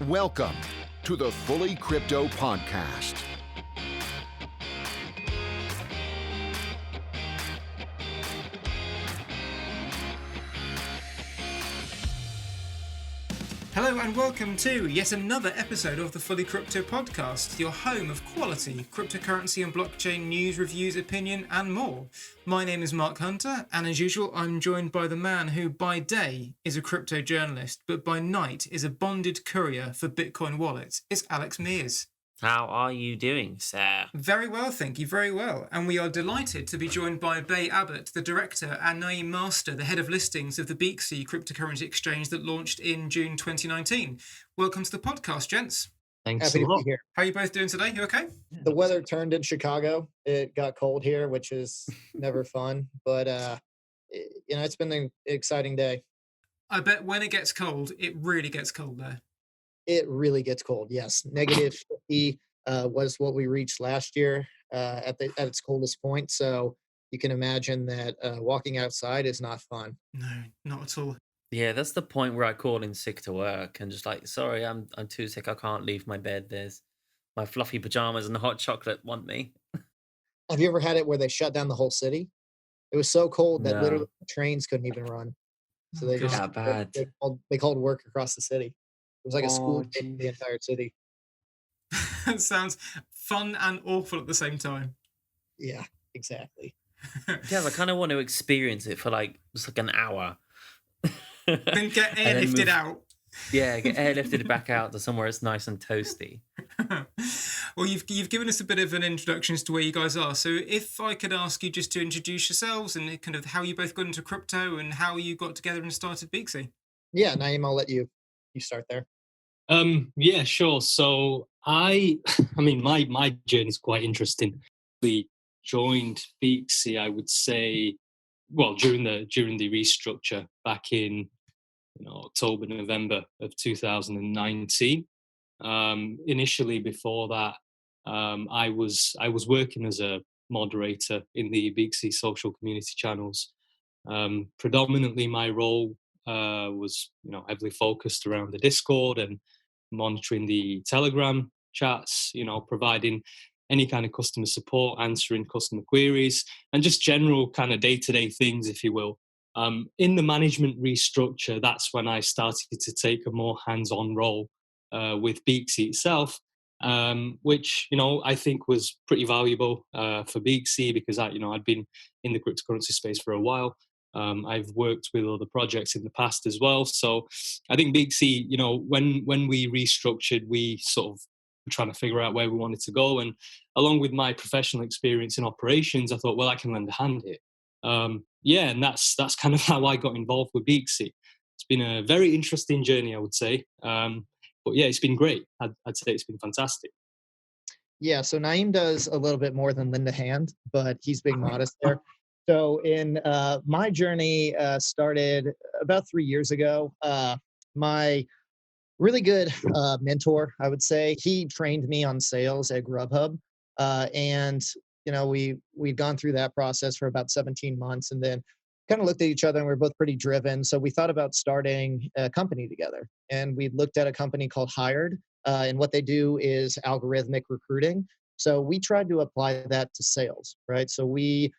Welcome to the FullyCrypto podcast. Hello and welcome to yet another episode of the FullyCrypto podcast, your home of quality cryptocurrency and blockchain news, reviews, opinion and more. My name is Mark Hunter, and as usual I'm joined by the man who by day is a crypto journalist but by night is a bonded courier for Bitcoin wallets. It's Alex Mears. How are you doing, sir? Very well, thank you, very well. And we are delighted to be joined by Bay Abbott, the director, and Naeem Master, the head of listings of the Beaxy cryptocurrency exchange that launched in June 2019. Welcome to the podcast, gents. Thanks Happy a to lot. be here. How are you both doing today? You okay? The weather turned in Chicago. It got cold here, which is never fun. But it's been an exciting day. I bet when it gets cold, it really gets cold there. It really gets cold. Yes, negative 50 was what we reached last year at its coldest point. So you can imagine that walking outside is not fun. No, not at all. Yeah, that's the point where I call in sick to work and just like, sorry, I'm too sick. I can't leave my bed. There's my fluffy pajamas and the hot chocolate want me. Have you ever had it where they shut down the whole city? It was so cold that No. literally trains couldn't even run. So they just That bad. they called work across the city. It was like a school Oh, trip in the entire city. That sounds fun and awful at the same time. Yeah, exactly. Yeah, I kind of want to experience it for like just like an hour. Then get And then airlifted move- out. Yeah, get airlifted back out to somewhere it's nice and toasty. Well, you've given us a bit of an introduction as to where you guys are. So if I could ask you just to introduce yourselves and kind of how you both got into crypto and how you got together and started Beaxy. Yeah, Naeem, I'll let you start there. Yeah, sure. So I mean, my journey is quite interesting. We joined Beaxy, I would say, well, during the restructure back in October, November of 2019. Initially, before that, I was working as a moderator in the Beaxy social community channels. Predominantly, my role was heavily focused around the Discord and monitoring the Telegram chats, providing any kind of customer support, answering customer queries, and just general kind of day-to-day things, if you will. In the management restructure, that's when I started to take a more hands-on role with Beaxy itself, which I think was pretty valuable for Beaxy because I'd been in the cryptocurrency space for a while. I've worked with other projects in the past as well. So I think Beaxy, when we restructured, we sort of were trying to figure out where we wanted to go. And along with my professional experience in operations, I thought, well, I can lend a hand here. And that's kind of how I got involved with Beaxy. It's been a very interesting journey, I would say. But yeah, it's been great. I'd say it's been fantastic. Yeah, so Naeem does a little bit more than lend a hand, but he's being modest there. So in my journey started about 3 years ago. My really good mentor, I would say, he trained me on sales at Grubhub. And we'd gone through that process for about 17 months and then kind of looked at each other and we were both pretty driven. So we thought about starting a company together. And we looked at a company called Hired. And what they do is algorithmic recruiting. So we tried to apply that to sales, right? So we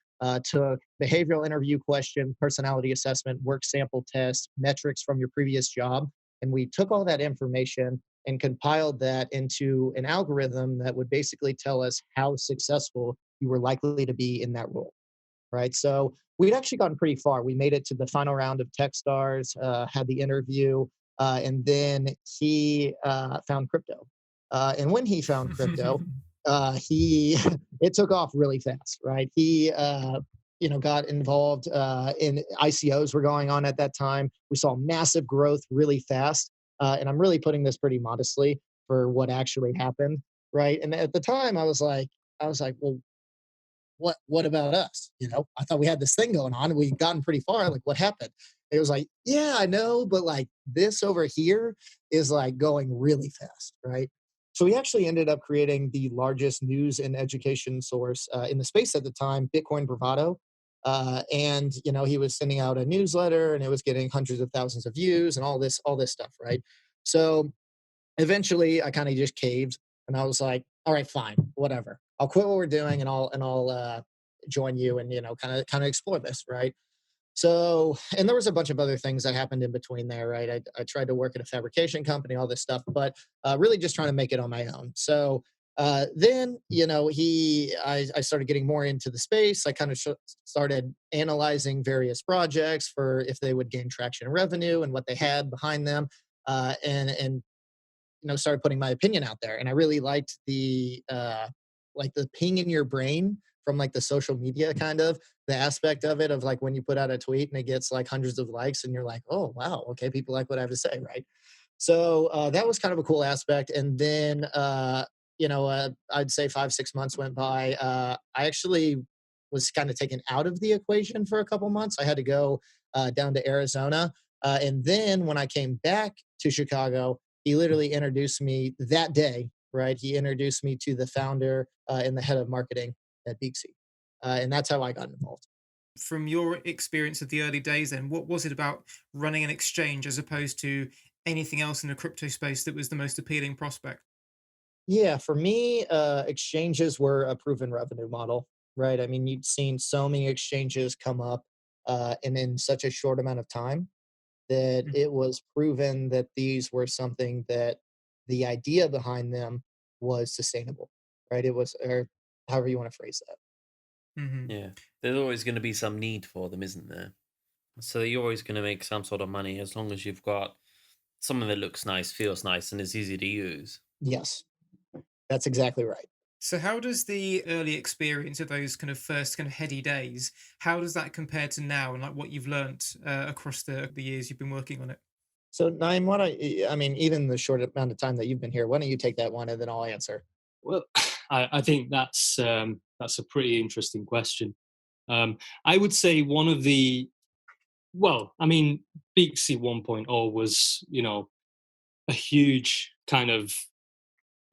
took behavioral interview questions, personality assessment, work sample tests, metrics from your previous job. And we took all that information and compiled that into an algorithm that would basically tell us how successful you were likely to be in that role, right? So we'd actually gotten pretty far. We made it to the final round of Techstars, had the interview, and then he found crypto. And when he found crypto, it took off really fast, right? He got involved in ICOs were going on at that time. We saw massive growth really fast. And I'm really putting this pretty modestly for what actually happened, right? And at the time I was like, well, what about us? I thought we had this thing going on and we'd gotten pretty far. Like, what happened? It was like, yeah, I know, but like this over here is like going really fast, right? So we actually ended up creating the largest news and education source in the space at the time, Bitcoin Bravado. And he was sending out a newsletter and it was getting hundreds of thousands of views and all this stuff, right? So eventually I kind of just caved, and I was like, all right, fine, whatever. I'll quit what we're doing, and I'll join you, and kind of explore this, right? So, and there was a bunch of other things that happened in between there, right? I tried to work at a fabrication company, all this stuff, but really just trying to make it on my own. So then, I started getting more into the space. I kind of started analyzing various projects for if they would gain traction and revenue and what they had behind them, and started putting my opinion out there. And I really liked the ping in your brain from like the social media kind of the aspect of it, of like when you put out a tweet and it gets like hundreds of likes and you're like, oh wow, okay, people like what I have to say, right? So that was kind of a cool aspect. And then I'd say 5-6 months went by. I actually was kind of taken out of the equation for a couple months. I had to go down to Arizona, and then when I came back to Chicago, he literally introduced me that day, right? He introduced me to the founder and the head of marketing at Beaxy. And that's how I got involved. From your experience of the early days, then, what was it about running an exchange as opposed to anything else in the crypto space that was the most appealing prospect? Yeah, for me, exchanges were a proven revenue model, right? I mean, you'd seen so many exchanges come up and in such a short amount of time that Mm. it was proven that these were something that the idea behind them was sustainable, right? It was, or however you want to phrase that. Mm-hmm. Yeah, there's always going to be some need for them, isn't there? So you're always going to make some sort of money as long as you've got something that looks nice, feels nice, and is easy to use. Yes, that's exactly right. So how does the early experience of those kind of first kind of heady days, how does that compare to now and like what you've learnt across the years you've been working on it? So, Naim, I mean, even the short amount of time that you've been here, why don't you take that one and then I'll answer? Well, I think that's a pretty interesting question. I would say one of the well, I mean, Beaxy 1.0 was, a huge kind of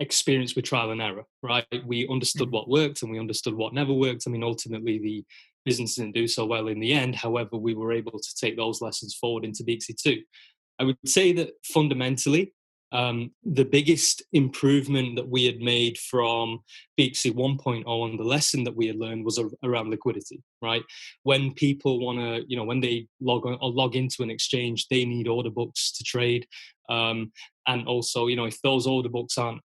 experience with trial and error, right? We understood Mhm. what worked and we understood what never worked. I mean, ultimately, the business didn't do so well in the end. However, we were able to take those lessons forward into Beaxy 2. I would say that fundamentally, the biggest improvement that we had made from Beaxy 1.0 and the lesson that we had learned was around liquidity, right? When people want to, when they log into an exchange, they need order books to trade. And also, if those order books aren't,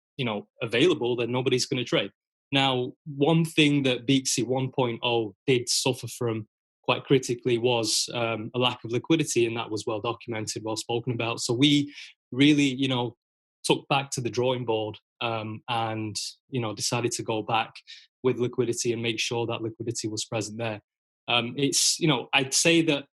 available, then nobody's going to trade. Now, one thing that Beaxy 1.0 did suffer from quite critically was a lack of liquidity, and that was well documented, well spoken about. So we really, took back to the drawing board, and decided to go back with liquidity and make sure that liquidity was present there. It's I'd say that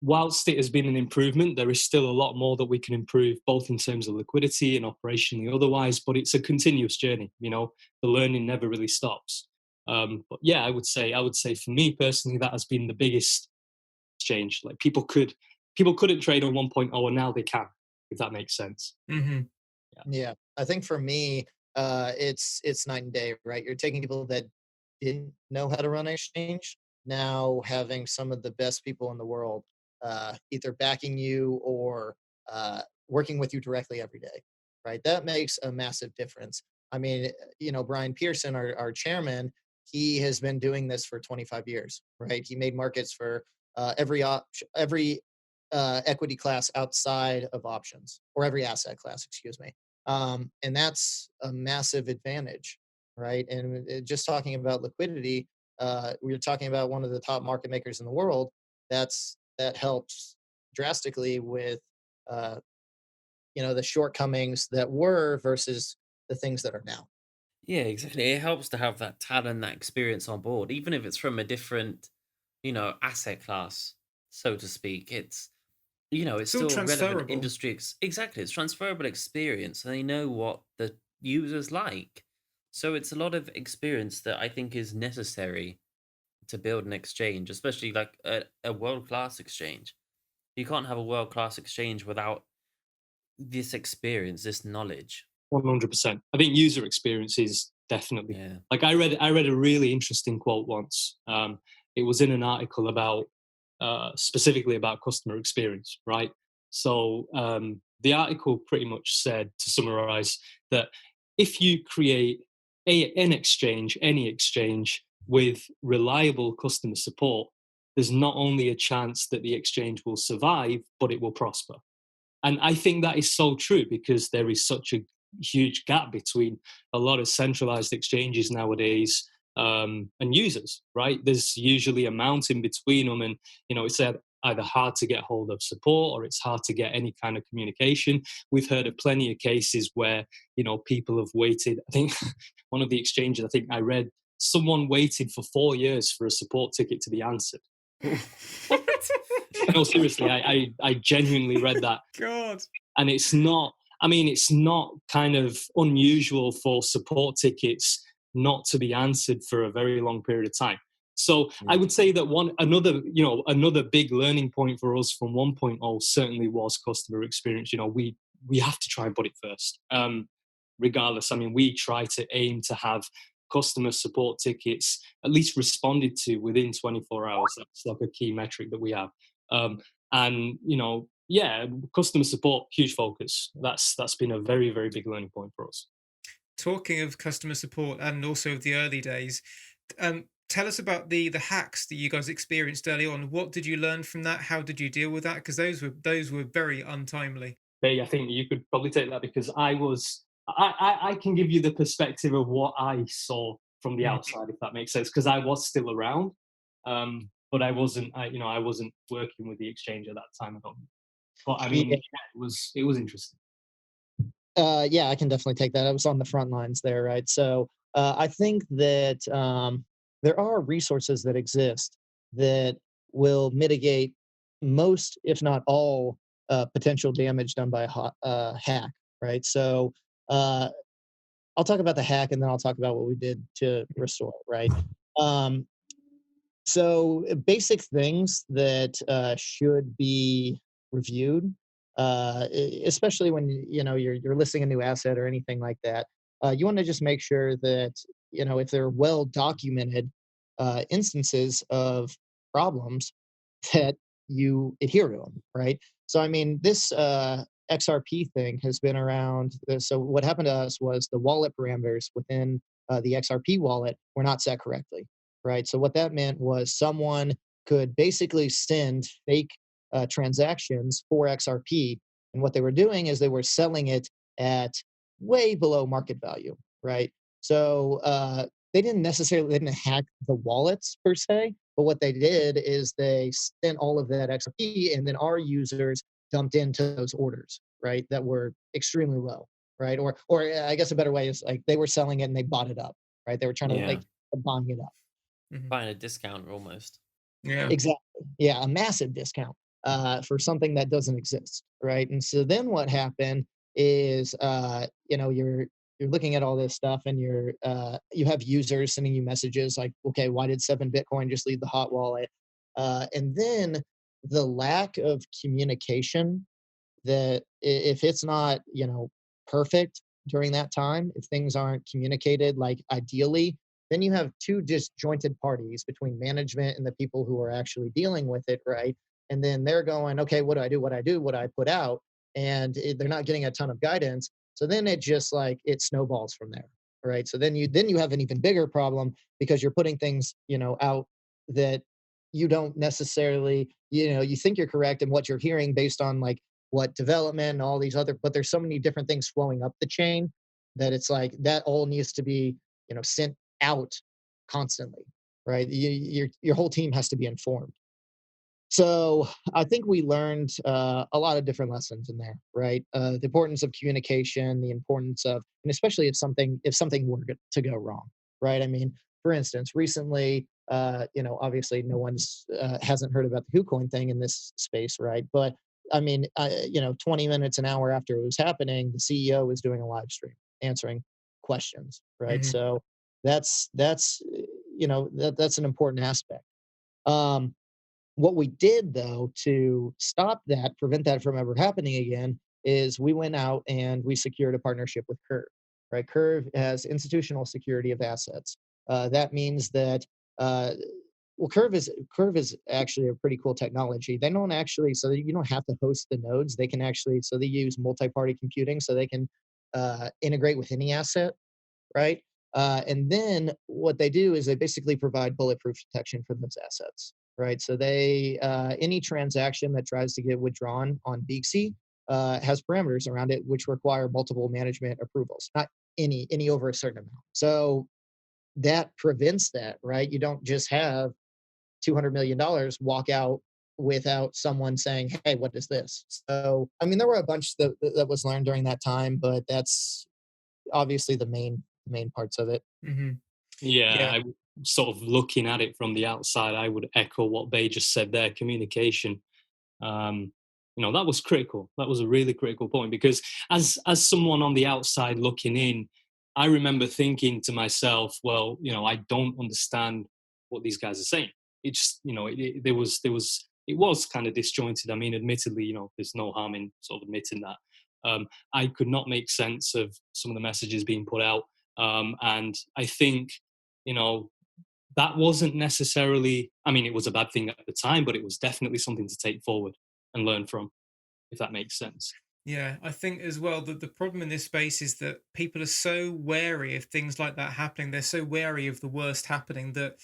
whilst it has been an improvement, there is still a lot more that we can improve, both in terms of liquidity and operationally otherwise. But it's a continuous journey. The learning never really stops. But yeah, I would say for me personally, that has been the biggest change. Like people couldn't trade on 1.0 and now they can, if that makes sense. Mhm. Yeah. Yeah, I think for me, it's night and day, right? You're taking people that didn't know how to run an exchange, now having some of the best people in the world either backing you or working with you directly every day, right? That makes a massive difference. I mean, Brian Pearson, our chairman, he has been doing this for 25 years, right? He made markets for every equity class outside of options, or every asset class, excuse me. And that's a massive advantage, right? And just talking about liquidity, we are talking about one of the top market makers in the world. That helps drastically with uh, the shortcomings that were versus the things that are now. Yeah, exactly. It helps to have that talent, that experience on board, even if it's from a different, asset class, so to speak. It's Still still relevant transferable. industry. Exactly. It's transferable experience. And they know what the users like. So it's a lot of experience that I think is necessary to build an exchange, especially like a world class exchange. You can't have a world class exchange without this experience, this knowledge. 100%. I think user experience is definitely, Yeah. like I read a really interesting quote once. It was in an article about specifically about customer experience, right? So the article pretty much said, to summarize, that if you create any exchange with reliable customer support, there's not only a chance that the exchange will survive, but it will prosper. And I think that is so true, because there is such a huge gap between a lot of centralized exchanges nowadays and users, right? There's usually a mountain between them, and it's either hard to get hold of support, or it's hard to get any kind of communication. We've heard of plenty of cases where people have waited. I think one of the exchanges, I think I read, someone waited for 4 years for a support ticket to be answered. No, seriously, I genuinely read that. God. And it's not kind of unusual for support tickets not to be answered for a very long period of time. So I would say that another big learning point for us from 1.0 certainly was customer experience. We have to try and put it first. Regardless, we try to aim to have customer support tickets at least responded to within 24 hours. That's like a key metric that we have. Customer support, huge focus. That's been a very, very big learning point for us. Talking of customer support and also of the early days, tell us about the hacks that you guys experienced early on. What did you learn from that? How did you deal with that? Because those were very untimely. Hey, I think you could probably take that, because I can give you the perspective of what I saw from the outside, if that makes sense, because I was still around, but I wasn't working with the exchange at that time. But it was interesting. Yeah, I can definitely take that. I was on the front lines there, right? So I think that there are resources that exist that will mitigate most, if not all, potential damage done by a hack, right? So I'll talk about the hack, and then I'll talk about what we did to restore it, right? So basic things that should be reviewed, especially when you're listing a new asset or anything like that. You want to just make sure that if there are well documented instances of problems, that you adhere to them, right? So this XRP thing has been around. So what happened to us was the wallet parameters within the XRP wallet were not set correctly, right? So what that meant was someone could basically send fake transactions for XRP, and what they were doing is they were selling it at way below market value, right? So they didn't hack the wallets per se, but what they did is they sent all of that XRP, and then our users dumped into those orders, right, that were extremely low, right? Or I guess a better way is like they were selling it and they bought it up, right? They were trying to buying it up. Buying a discount almost. Yeah. Exactly. Yeah, a massive discount for something that doesn't exist, right? And so then what happened is you're looking at all this stuff, and you have users sending you messages like, okay, why did 7 Bitcoin just leave the hot wallet? And then the lack of communication, that if it's not perfect during that time, if things aren't communicated like ideally, then you have two disjointed parties between management and the people who are actually dealing with it, right? And then they're going, okay, what do I do? What do I put out? And they're not getting a ton of guidance. So then it just it snowballs from there, right? So then you have an even bigger problem, because you're putting things out that you don't necessarily you think you're correct in what you're hearing based on what development and all these other, but there's so many different things flowing up the chain that it's that all needs to be sent out constantly, right? Your whole team has to be informed. So I think we learned a lot of different lessons in there, right? The importance of communication, the importance of, and especially if something were to go wrong, right? For instance, recently, obviously no one's hasn't heard about the KuCoin thing in this space, right? But 20 minutes, an hour after it was happening, the CEO was doing a live stream answering questions, right? Mm-hmm. So that's an important aspect. What we did, though, to stop that, prevent that from ever happening again, is we went out and we secured a partnership with Curve, right? Curve has institutional security of assets. That means that Well, Curve is actually a pretty cool technology. They don't actually, so you don't have to host the nodes. They can actually, so they use multi-party computing, so they can integrate with any asset, right? And then what they do is they basically provide bulletproof protection for those assets, right? So they any transaction that tries to get withdrawn on Beaxy has parameters around it which require multiple management approvals, not any over a certain amount. So that prevents that, right? You don't just have $200 million walk out without someone saying, "Hey, what is this?" So, I mean, there were a bunch that was learned during that time, but that's obviously the main parts of it. Mm-hmm. Yeah, Yeah. I sort of looking at it from the outside, I would echo what Bay just said there. Communication, um, that was critical. That was a really critical point because as someone on the outside looking in, I remember thinking to myself, well, I don't understand what these guys are saying. It's it was kind of disjointed. I mean, admittedly, there's no harm in sort of admitting that. I could not make sense of some of the messages being put out, and I think, you know, that wasn't necessarily, I mean, it was a bad thing at the time, but it was definitely something to take forward and learn from, if that makes sense. Yeah, I think as well that the problem in this space is that people are so wary of things like that happening. They're so wary of the worst happening that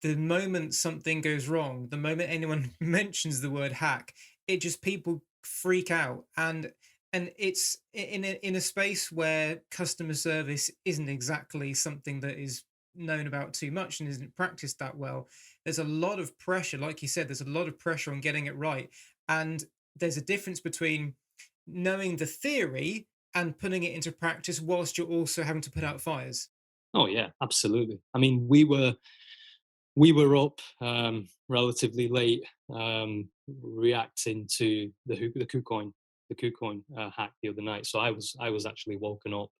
the moment something goes wrong, the moment anyone mentions the word hack, it just people freak out. And it's in a space where customer service isn't exactly something that is known about too much and isn't practiced that well. There's a lot of pressure, like you said, there's a lot of pressure on getting it right. And there's a difference between knowing the theory and putting it into practice whilst you're also having to put out fires. Oh yeah, absolutely. I mean, we were up relatively late, reacting to the KuCoin hack the other night. So I was actually woken up,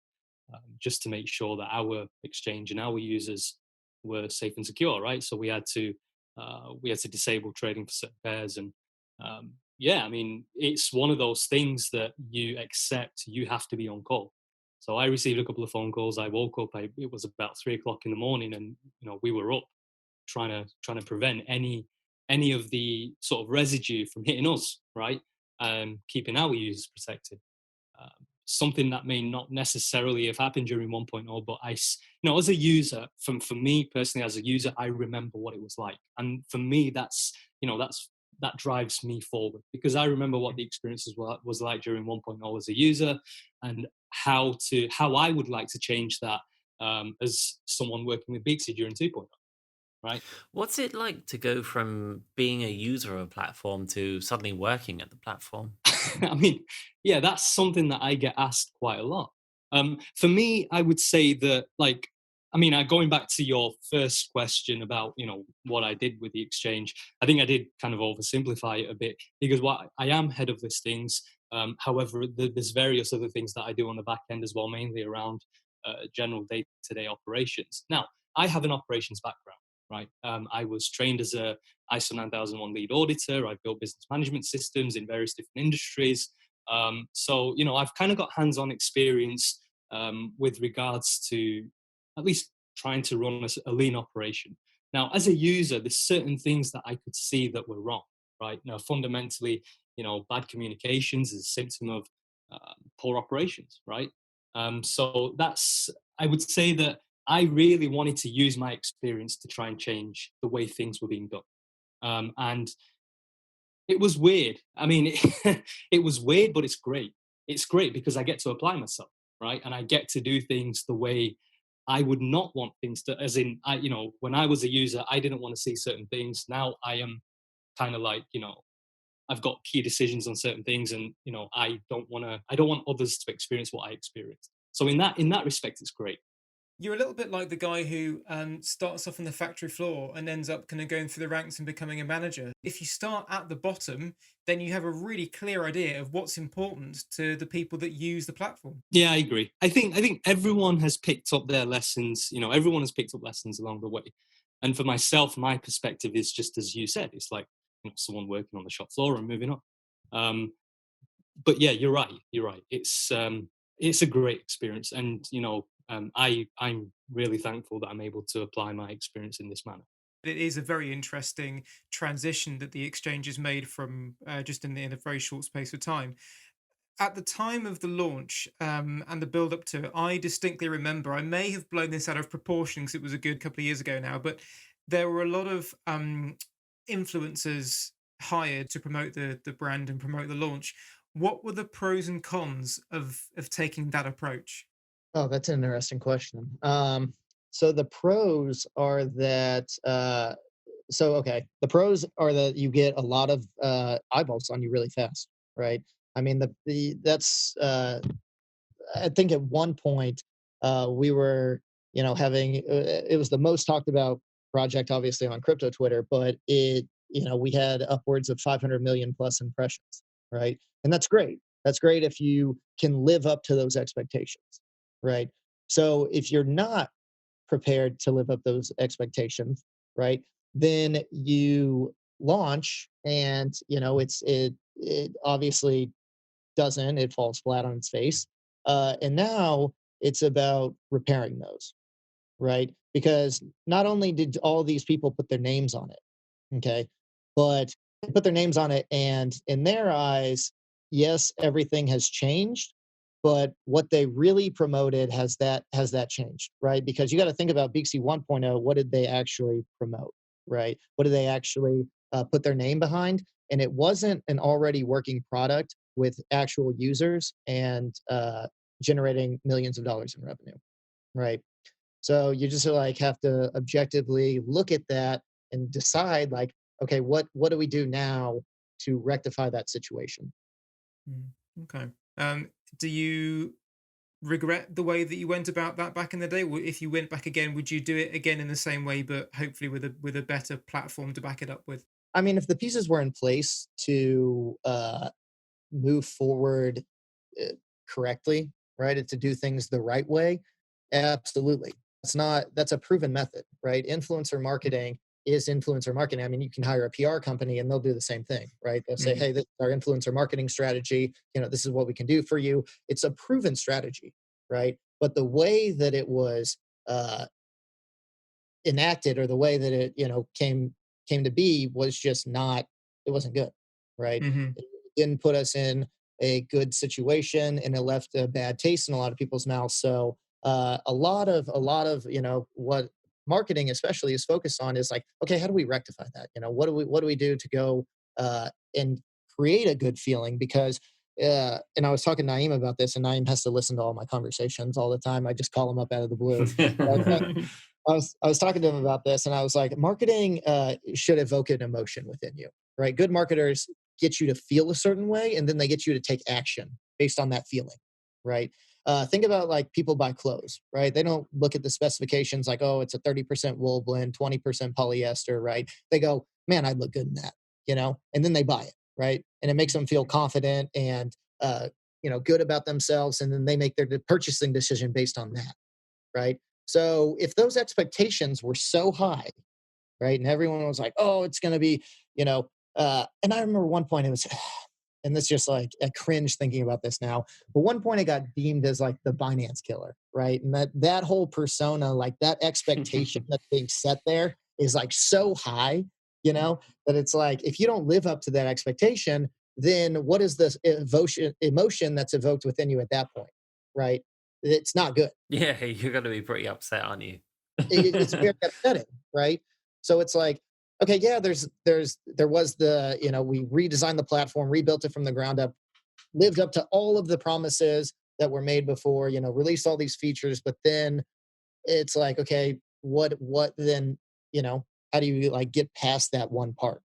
just to make sure that our exchange and our users were safe and secure, right? So we had to disable trading for certain pairs, and yeah, I mean, it's one of those things that you accept. You have to be on call. So I received a couple of phone calls. I woke up. It was about 3 o'clock in the morning, and we were up trying to prevent any of the sort of residue from hitting us, right? Keeping our users protected. Something that may not necessarily have happened during 1.0, but as a user, for me personally, as a user, I remember what it was like, and for me, that drives me forward because I remember what the experience was like during 1.0 as a user, and how I would like to change that, as someone working with Beaxy during 2.0, right? What's it like to go from being a user of a platform to suddenly working at the platform? I mean, yeah, that's something that I get asked quite a lot. For me, I would say that, like, I mean, going back to your first question about, what I did with the exchange, I think I did kind of oversimplify it a bit because what I am head of listings. However, there's various other things that I do on the back end as well, mainly around general day-to-day operations. Now, I have an operations background, right? I was trained as a ISO 9001 lead auditor. I've built business management systems in various different industries. So, I've kind of got hands-on experience with regards to at least trying to run a lean operation. Now, as a user, there's certain things that I could see that were wrong, right? Now, fundamentally, bad communications is a symptom of poor operations, right? So I would say that I really wanted to use my experience to try and change the way things were being done. And it was weird. I mean, it was weird, but it's great. It's great because I get to apply myself, right? And I get to do things the way I would not want things to, as in, when I was a user, I didn't want to see certain things. Now I am kind of like, I've got key decisions on certain things, and I don't want others to experience what I experienced. So in that respect, it's great. You're a little bit like the guy who starts off on the factory floor and ends up kind of going through the ranks and becoming a manager. If you start at the bottom, then you have a really clear idea of what's important to the people that use the platform. Yeah, I agree. I think everyone has picked up their lessons. Everyone has picked up lessons along the way. And for myself, my perspective is just as you said. It's like someone working on the shop floor and moving up. But yeah, you're right. You're right. It's a great experience, and I'm really thankful that I'm able to apply my experience in this manner. It is a very interesting transition that the exchange has made from just in a very short space of time. At the time of the launch and the build up to it, I distinctly remember, I may have blown this out of proportion because it was a good couple of years ago now, but there were a lot of influencers hired to promote the brand and promote the launch. What were the pros and cons of taking that approach? Oh, that's an interesting question. So the pros are that okay, the pros are that you get a lot of eyeballs on you really fast, right? I mean, the that's I think at one point we were, having it was the most talked about project, obviously on crypto Twitter, but we had upwards of 500 million plus impressions, right? And that's great. That's great if you can live up to those expectations, right? So if you're not prepared to live up those expectations, right? Then you launch, and it obviously doesn't. It falls flat on its face, and now it's about repairing those, right? Because not only did all these people put their names on it, okay, but they put their names on it, and in their eyes, yes, everything has changed, but what they really promoted has that changed, right? Because you got to think about Beaxy 1.0. What did they actually promote, right? What did they actually put their name behind? And it wasn't an already working product with actual users and generating millions of dollars in revenue, right? So you just like have to objectively look at that and decide, like, okay, what do we do now to rectify that situation? Mm, okay. Do you regret the way that you went about that back in the day? If you went back again, would you do it again in the same way, but hopefully with a better platform to back it up with? I mean, if the pieces were in place to move forward uh, correctly, right, and to do things the right way, absolutely. That's a proven method, right? Influencer marketing is influencer marketing. I mean, you can hire a PR company and they'll do the same thing, right? They'll say, Mhm. hey, this is our influencer marketing strategy. This is what we can do for you. It's a proven strategy, right? But the way that it was uh, enacted, or the way that it came to be, was just not, it wasn't good, right? Mhm. It didn't put us in a good situation, and it left a bad taste in a lot of people's mouths. So a lot of what marketing especially is focused on is like, okay, how do we rectify that? What do we do to go and create a good feeling? Because and I was talking to Naeem about this, and Naeem has to listen to all my conversations all the time. I just call him up out of the blue. I was talking to him about this, and I was like, marketing should evoke an emotion within you, right? Good marketers get you to feel a certain way, and then they get you to take action based on that feeling, right? Think about like people buy clothes, right? They don't look at the specifications like, oh, it's a 30% wool blend, 20% polyester, right? They go, man, I'd look good in that, and then they buy it, right? And it makes them feel confident and good about themselves, and then they make their purchasing decision based on that, right? So if those expectations were so high, right, and everyone was like, "Oh, it's going to be," and I remember one point it was, and this just like a cringe thinking about this now. But one point it got deemed as like the Binance killer, right, and that whole persona, like that expectation that's being set there is like so high, that it's like if you don't live up to that expectation, then what is this emotion that's evoked within you at that point, right? It's not good. Yeah, you're gonna be pretty upset, aren't you? It's very upsetting, right? So it's like, okay, yeah, there was we redesigned the platform, rebuilt it from the ground up, lived up to all of the promises that were made before, released all these features, but then it's like, okay, what then, how do you like get past that one part,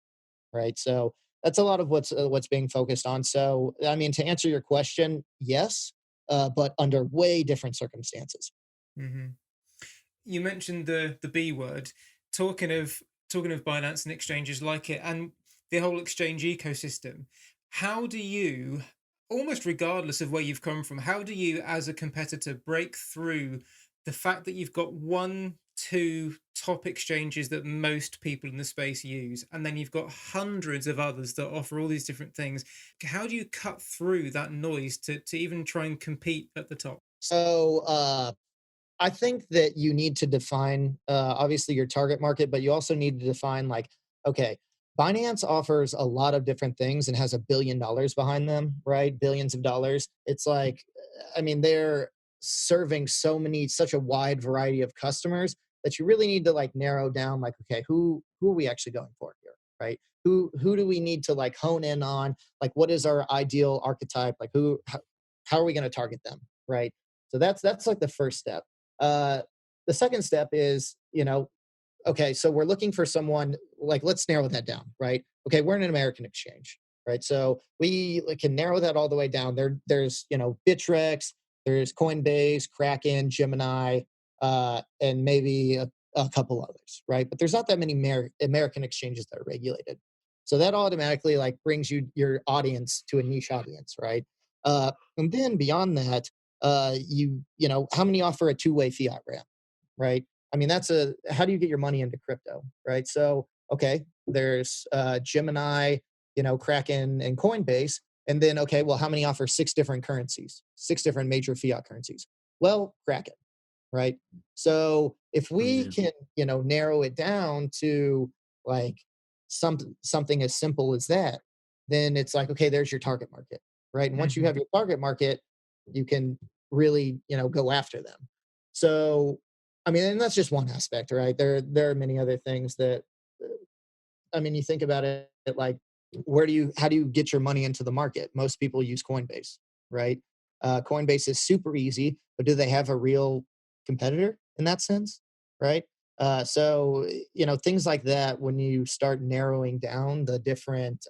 right? So that's a lot of what's being focused on. So I mean, to answer your question, yes, but under way different circumstances. Mhm. You mentioned the B word. Talking of Binance and exchanges like it, and the whole exchange ecosystem. How do you, almost regardless of where you've come from, how do you, as a competitor, break through the fact that you've got one, two top exchanges that most people in the space use, and then you've got hundreds of others that offer all these different things? How do you cut through that noise to even try and compete at the top? So I think that you need to define obviously your target market, but you also need to define like, okay, Binance offers a lot of different things and has $1 billion behind them, right? Billions of dollars. It's like, I mean, they're serving such a wide variety of customers that you really need to like narrow down, like, okay, who are we actually going for here, right? Who do we need to like hone in on? Like, what is our ideal archetype? Like, how are we going to target them, right? So that's like the first step. uh, the second step is, okay, so we're looking for someone, like, let's narrow that down, right? Okay, we're in an American exchange, right? So we can narrow that all the way down. There's, Bittrex, there's Coinbase, Kraken, Gemini, and maybe a couple others, right? But there's not that many American exchanges that are regulated. So that automatically like brings your audience to a niche audience, right? And then beyond that, how many offer a two-way fiat ramp, right? I mean, how do you get your money into crypto, right? So, okay, there's Gemini, Kraken and Coinbase. And then, okay, well, how many offer six different currencies, six different major fiat currencies? Well, Kraken, right? So if we Yeah. can, narrow it down to like something as simple as that, then it's like, okay, there's your target market, right? And once you Mhm. have your target market, you can really, go after them. So, I mean, and that's just one aspect, right? There are many other things that, I mean, you think about it like, how do you get your money into the market? Most people use Coinbase, right? Coinbase is super easy, but do they have a real competitor in that sense, right? So, things like that, when you start narrowing down the different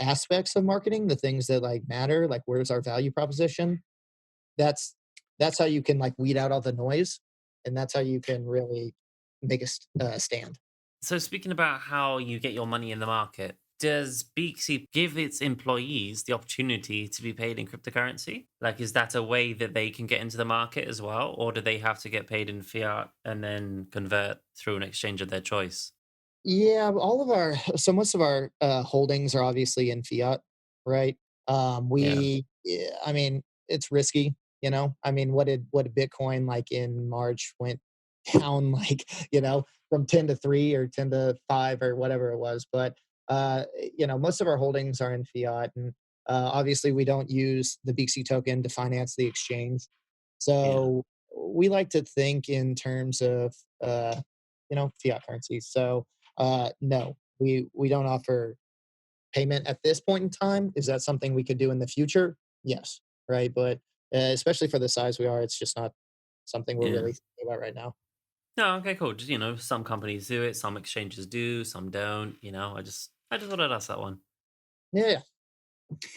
aspects of marketing, the things that like matter, like where's our value proposition, that's that's how you can like weed out all the noise, and that's how you can really make a stand. So speaking about how you get your money in the market, does Beaxy give its employees the opportunity to be paid in cryptocurrency? Like, is that a way that they can get into the market as well? Or do they have to get paid in fiat and then convert through an exchange of their choice? Yeah, most of our holdings are obviously in fiat, right? Yeah. Yeah, I mean, it's risky, I mean, what did Bitcoin like in March went down like, from 10 to 3 or 10 to 5 or whatever it was. But most of our holdings are in fiat, and obviously we don't use the Beaxy token to finance the exchange. Yeah. So we like to think in terms of fiat currencies. So no, we don't offer payment at this point in time. Is that something we could do in the future? Yes, right. But especially for the size we are, it's just not something we're Yeah. really thinking about right now. No, okay, cool. Just, some companies do it, some exchanges do, some don't, I just thought I'd ask that one. Yeah, yeah.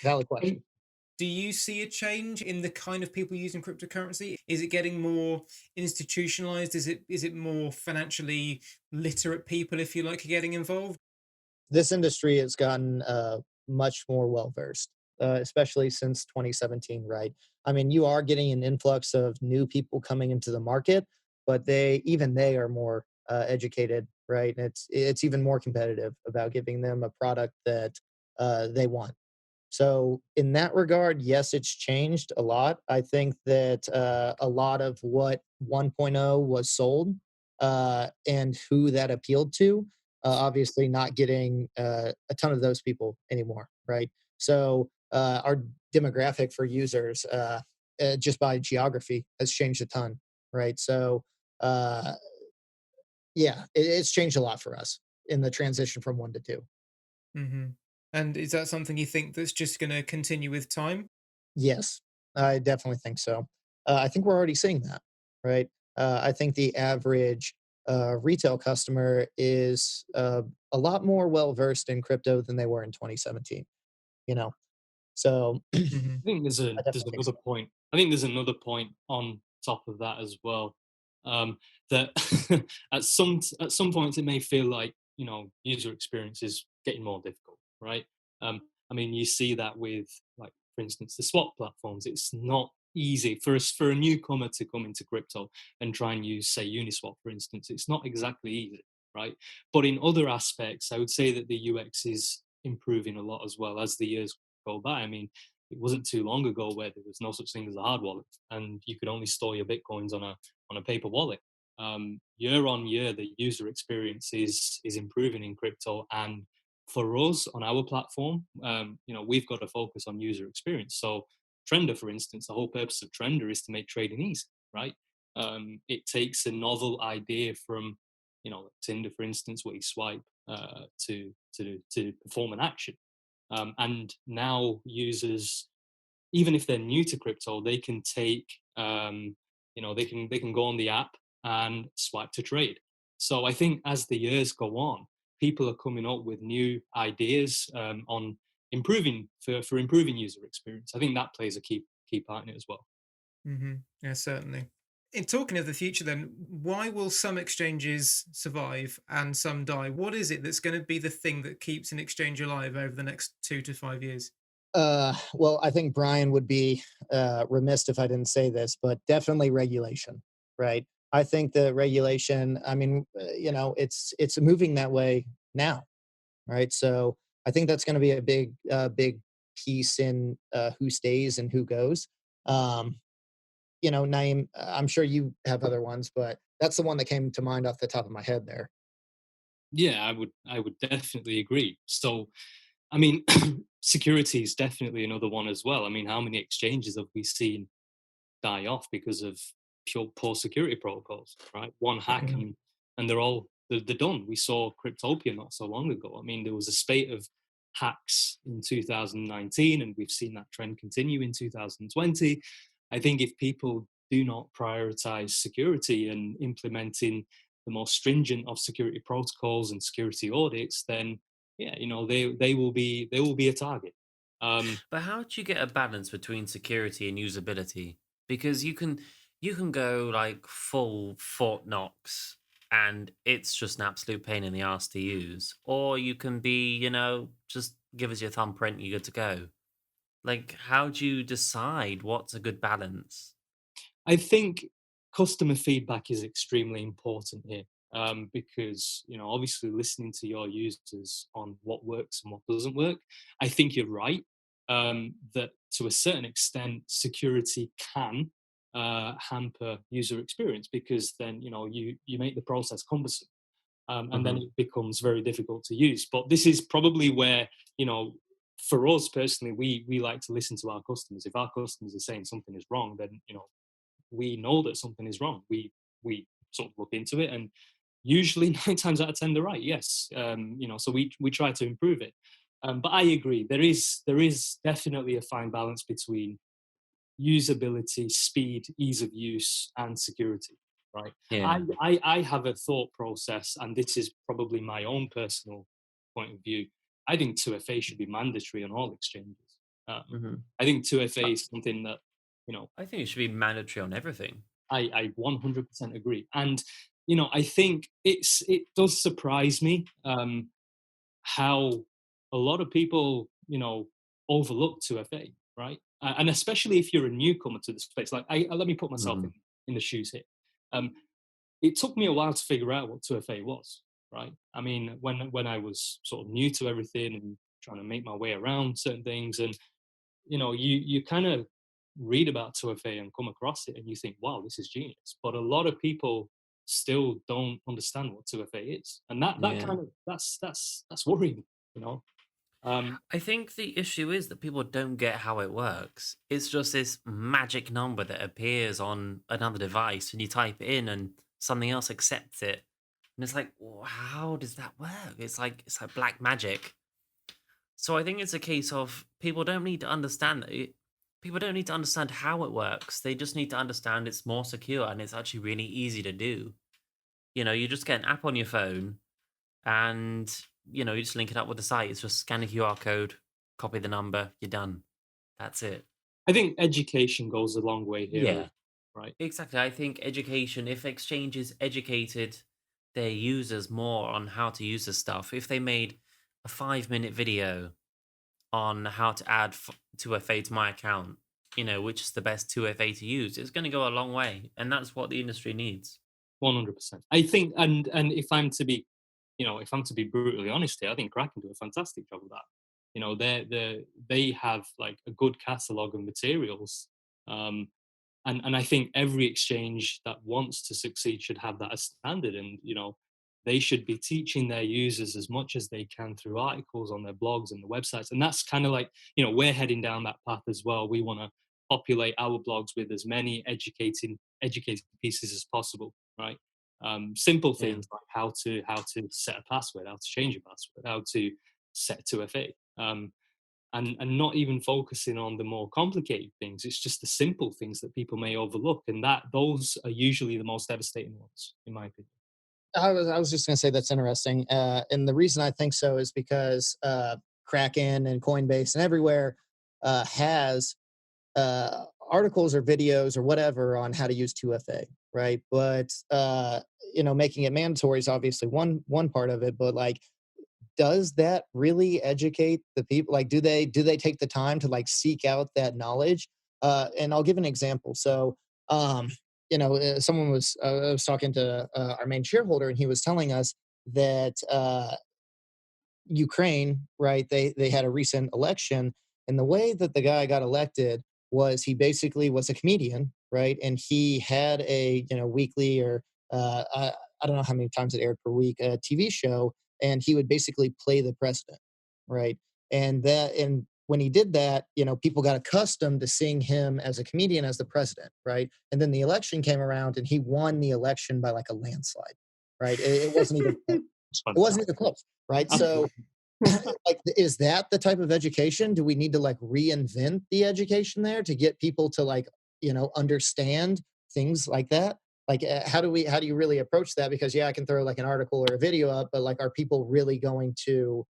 Valid Um, question. Do you see a change in the kind of people using cryptocurrency? Is it getting more institutionalized? Is it more financially literate people, if you like, are getting involved? This industry has gotten much more well versed, especially since 2017. Right. I mean, you are getting an influx of new people coming into the market, but they are more educated, right? And it's even more competitive about giving them a product that they want. So in that regard, yes, it's changed a lot. I think that a lot of what 1.0 was sold and who that appealed to, obviously not getting a ton of those people anymore, right? So our demographic for users, just by geography, has changed a ton, right? So uh, yeah, it's changed a lot for us in the transition from 1 to 2. Hmm. And is that something you think that's just going to continue with time? Yes, I definitely think so. I think we're already seeing that, right? I think the average retail customer is a lot more well versed in crypto than they were in 2017. You know, so I I think there's definitely think another so. point. I think there's another point on top of that as well. That at some points it may feel like user experience is getting more difficult, right? I mean, you see that with, like, for instance, the swap platforms. It's not easy for a newcomer to come into crypto and try and use, say, Uniswap, for instance. It's not exactly easy, right? But in other aspects, I would say that the UX is improving a lot as well as the years go by. I mean, it wasn't too long ago where there was no such thing as a hard wallet, and you could only store your bitcoins on a paper wallet. Year on year, the user experience is improving in crypto, and for us on our platform, we've got to focus on user experience. So Trender, for instance, the whole purpose of Trender is to make trading easy, right? It takes a novel idea from, Tinder, for instance, where you swipe to perform an action, and now users, even if they're new to crypto, they can take, they can go on the app and swipe to trade. So I think as the years go on, people are coming up with new ideas on improving for improving user experience. I think that plays a key part in it as well. Yeah, certainly. In talking of the future, then, why will some exchanges survive and some die? What is it that's going to be the thing that keeps an exchange alive over the next 2 to 5 years? Well, I think Brian would be remiss if I didn't say this, but definitely regulation, right? I think the regulation, I mean, it's moving that way now, right? So I think that's going to be a big piece in who stays and who goes. Naeem, I'm sure you have other ones, but that's the one that came to mind off the top of my head there. Yeah, I would definitely agree. So, I mean, security is definitely another one as well. I mean, how many exchanges have we seen die off because of poor security protocols, right? One hack and they're done. We saw Cryptopia not so long ago. I mean, there was a spate of hacks in 2019, and we've seen that trend continue in 2020. I think if people do not prioritize security and implementing the most stringent of security protocols and security audits, then they will be a target. But how do you get a balance between security and usability? Because you can go like full Fort Knox and it's just an absolute pain in the ass to use, or you can be, just give us your thumbprint, you're good to go. Like, how do you decide what's a good balance? I think customer feedback is extremely important here, because obviously listening to your users on what works and what doesn't work. I think you're right, that to a certain extent security can hamper user experience, because then you make the process cumbersome, and then it becomes very difficult to use. But this is probably where for us personally, we like to listen to our customers. If our customers are saying something is wrong, then we know that something is wrong. We sort of look into it, and usually 9 times out of 10 they're right. Yes, so we try to improve it. But I agree, there is definitely a fine balance between usability, speed, ease of use, and security. Right. Yeah. I have a thought process, and this is probably my own personal point of view. I think 2FA should be mandatory on all exchanges. I think 2FA is something that I think it should be mandatory on everything. I 100% agree, and I think it does surprise me how a lot of people overlook 2FA, right? And especially if you're a newcomer to the space. Like, let me put myself in the shoes here. It took me a while to figure out what 2FA was, right? I mean, when I was sort of new to everything and trying to make my way around certain things, and you kind of read about 2FA and come across it and you think, wow, this is genius. But a lot of people still don't understand what 2FA is, and that kind of that's worrying. I think the issue is that people don't get how it works. It's just this magic number that appears on another device, and you type it in, and something else accepts it, and it's like, well, how does that work? It's like black magic. So I think it's a case of people don't need to understand it. People don't need to understand how it works. They just need to understand it's more secure and it's actually really easy to do. You just get an app on your phone, and you just link it up with the site. It's just scan a QR code, copy the number, you're done. That's it. I think education goes a long way here. Yeah, right. Exactly. I think education, if exchanges educated their users more on how to use the stuff, if they made a 5-minute video on how to add 2FA to my account, which is the best 2FA to use, it's going to go a long way. And that's what the industry needs. 100%. I think, and if I'm to be brutally honest here, I think Kraken do a fantastic job of that. You know, they have like a good catalog of materials. And I think every exchange that wants to succeed should have that as standard. And, you know, they should be teaching their users as much as they can through articles on their blogs and the websites. And that's kind of like, you know, we're heading down that path as well. We want to populate our blogs with as many educated pieces as possible, right? Simple things like how to set a password, how to change a password, how to set 2FA. And not even focusing on the more complicated things. It's just the simple things that people may overlook, and that those are usually the most devastating ones, in my opinion. I was just going to say that's interesting, and the reason I think so is because Kraken and Coinbase and everywhere has articles or videos or whatever on how to use 2FA, right? But making it mandatory is obviously one part of it, but like, does that really educate the people? Like, do they take the time to like seek out that knowledge? And I'll give an example. So, someone was I was talking to our main shareholder, and he was telling us that Ukraine, right? They had a recent election, and the way that the guy got elected was he basically was a comedian, right? And he had a weekly or I don't know how many times it aired per week a TV show, and he would basically play the president, right? And when he did that, people got accustomed to seeing him as a comedian as the president, right? And then the election came around, and he won the election by like a landslide, right? It wasn't even it wasn't even close, right? So like, is that the type of education? Do we need to like reinvent the education there to get people to like understand things like that? Like, how do you really approach that? Because I can throw like an article or a video up, but like, are people really going to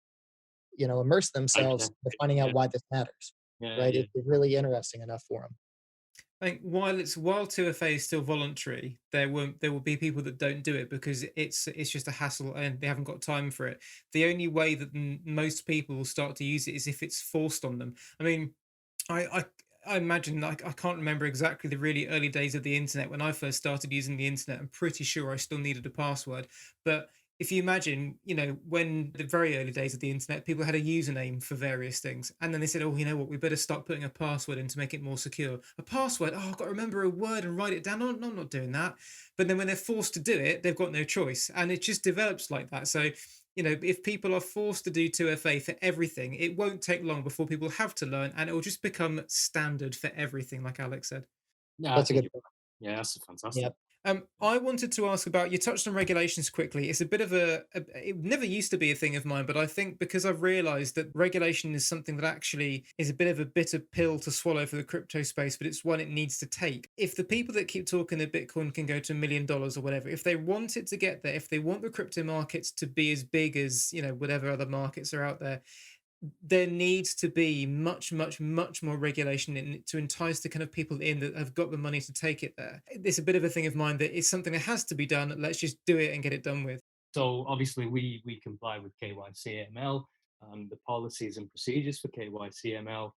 immerse themselves in finding out why this matters? Right? Is it really interesting enough for them? I think while 2FA is still voluntary, there will be people that don't do it because it's just a hassle and they haven't got time for it. The only way that most people will start to use it is if it's forced on them. I mean, I imagine, I can't remember exactly the really early days of the internet. When I first started using the internet, I'm pretty sure I still needed a password. But if you imagine, when the very early days of the internet, people had a username for various things. And then they said, oh, you know what, we better start putting a password in to make it more secure. A password, oh, I've got to remember a word and write it down. No, I'm not doing that. But then when they're forced to do it, they've got no choice. And it just develops like that. So, if people are forced to do 2FA for everything, it won't take long before people have to learn, and it will just become standard for everything, like Alex said. Yeah, That's a good point. Yeah, that's fantastic. Yep. I wanted to ask about, you touched on regulations quickly. It's a bit of it never used to be a thing of mine, but I think because I've realized that regulation is something that actually is a bit of a bitter pill to swallow for the crypto space, but it's one it needs to take. If the people that keep talking that Bitcoin can go to $1 million or whatever, if they want it to get there, if they want the crypto markets to be as big as, whatever other markets are out there needs to be much, much, much more regulation to entice the kind of people in that have got the money to take it there. It's a bit of a thing of mine that it's something that has to be done. Let's just do it and get it done with. So obviously we comply with KYC AML. The policies and procedures for KYC AML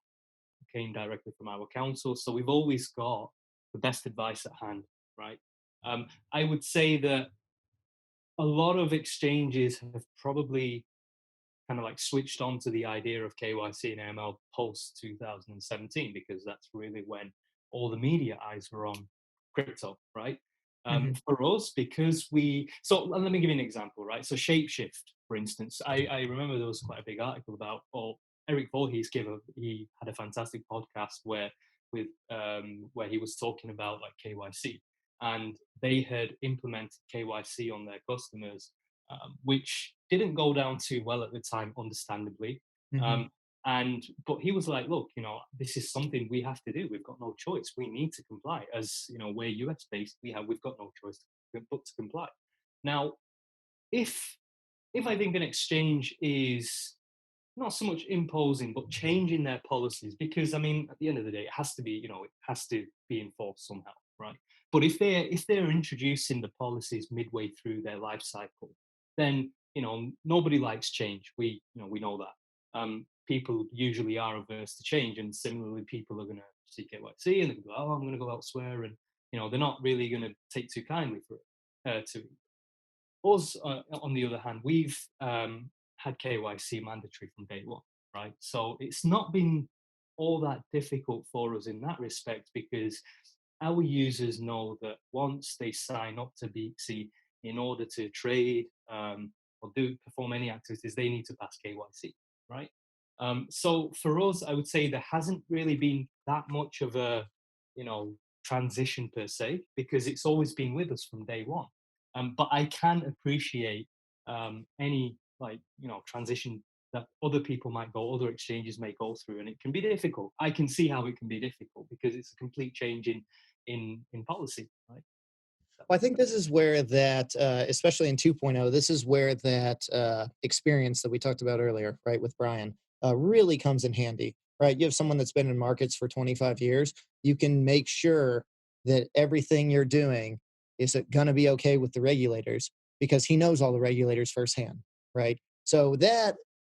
came directly from our council. So we've always got the best advice at hand, right? I would say that a lot of exchanges have probably kind of like switched on to the idea of KYC and AML post 2017, because that's really when all the media eyes were on crypto, right? For us, because so let me give you an example, right? So Shapeshift, for instance, I remember there was quite a big article about, Eric Voorhees he had a fantastic podcast where he was talking about like KYC, and they had implemented KYC on their customers, which didn't go down too well at the time, understandably. But he was like, look, this is something we have to do. We've got no choice. We need to comply. As we're US based, we've got no choice but to comply. Now, if I think an exchange is not so much imposing, but changing their policies, because at the end of the day, it has to be, it has to be enforced somehow, right? But if they're introducing the policies midway through their life cycle, then nobody likes change. We know that. People usually are averse to change, and similarly, people are going to see KYC and they go, "Oh, I'm going to go elsewhere," and they're not really going to take too kindly for it. To us, on the other hand, we've had KYC mandatory from day one, right? So it's not been all that difficult for us in that respect, because our users know that once they sign up to Beaxy, in order to trade or perform any activities, they need to pass KYC, right? So for us, I would say there hasn't really been that much of a, transition per se, because it's always been with us from day one. But I can appreciate any transition that other people might go, other exchanges may go through, and it can be difficult. I can see how it can be difficult because it's a complete change in policy, right? Well, I think this is where that, especially in 2.0, this is where that experience that we talked about earlier, right, with Brian, really comes in handy, right? You have someone that's been in markets for 25 years. You can make sure that everything you're doing is going to be okay with the regulators because he knows all the regulators firsthand, right? So that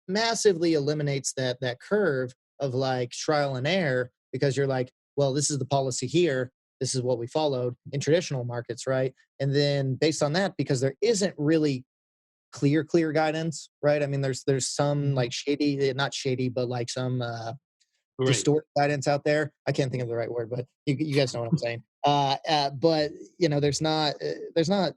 massively eliminates that curve of like trial and error because you're like, well, this is the policy here. This is what we followed in traditional markets, right? And then based on that, because there isn't really clear guidance, right? I mean, there's some like shady, not shady, but like some distort guidance out there. I can't think of the right word, but you guys know what I'm saying. But there's not